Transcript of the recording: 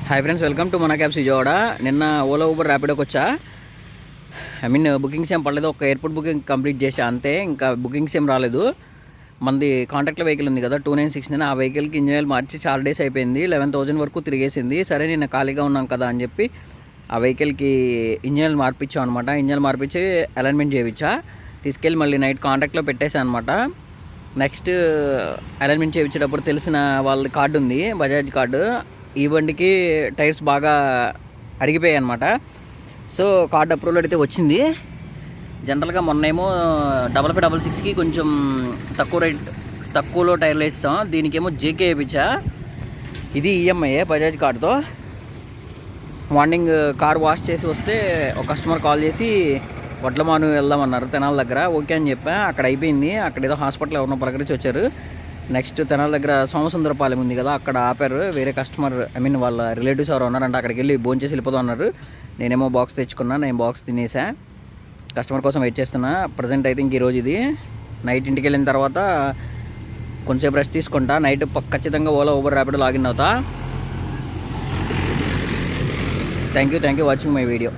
Hi friends, welcome to మన cabs Vijayawada. నిన్న Ola Uber ర్యాపిడోకి వచ్చా. బుకింగ్స్ ఏం పడలేదు. ఒక ఎయిర్పోర్ట్ బుకింగ్ కంప్లీట్ చేసా అంతే. ఇంకా బుకింగ్స్ ఏం రాలేదు. మనది కాంటాక్ట్లో వెహికల్ ఉంది కదా 2969, ఆ వెహికల్కి ఇంజనీర్ మార్చి చాలా డేస్ అయిపోయింది. 11,000 వరకు తిరిగేసింది. సరే నిన్న ఖాళీగా ఉన్నాం కదా అని చెప్పి ఆ వెహికల్కి ఇంజనీర్ మార్పించాం అనమాట. ఇంజనీర్ మార్పించి అలైన్మెంట్ చేయించా. తీసుకెళ్ళి మళ్ళీ నైట్ కాంటాక్ట్లో పెట్టేశాను అనమాట. నెక్స్ట్ అలైన్మెంట్ చేయించేటప్పుడు తెలిసిన వాళ్ళ కార్డు ఉంది, బజాజ్ కార్డు. ఈ బండికి టైర్స్ బాగా అరిగిపోయాయి అనమాట. సో కార్డ్ అప్రూవల్ అయితే వచ్చింది. జనరల్గా మొన్నేమో 5566కి కొంచెం తక్కువలో టైర్లు వేస్తాం. దీనికేమో జేకే వేయించా. ఇది ఈఎంఐ బజాజ్ కార్డుతో. మార్నింగ్ కార్ వాష్ చేసి వస్తే ఒక కస్టమర్ కాల్ చేసి వడ్లమాను వెళ్దామన్నారు తెనాల దగ్గర. ఓకే అని చెప్పా. అక్కడ అయిపోయింది. అక్కడ ఏదో హాస్పిటల్ ఎవరినో పలకరించి వచ్చారు. నెక్స్ట్ తెనాల దగ్గర సోమసుందరపాలెం ఉంది కదా, అక్కడ ఆపారు. వేరే కస్టమర్ వాళ్ళ రిలేటివ్స్ ఎవరు ఉన్నారంటే అక్కడికి వెళ్ళి భోజనం చేసి వెళ్ళిపోదాం అన్నారు. నేనేమో బాక్స్ తెచ్చుకున్నా. నేను బాక్స్ తినేసా. కస్టమర్ కోసం వెయిట్ చేస్తున్నా. ప్రజెంట్ అయితే ఇంక ఈరోజు ఇది నైట్ ఇంటికి వెళ్ళిన తర్వాత కొంచెంసేపు రెస్ట్ తీసుకుంటా. నైట్ ఖచ్చితంగా ఓలా ఊబర్ ర్యాపిడో లాగిన్ అవుతా. Thank you watching my video.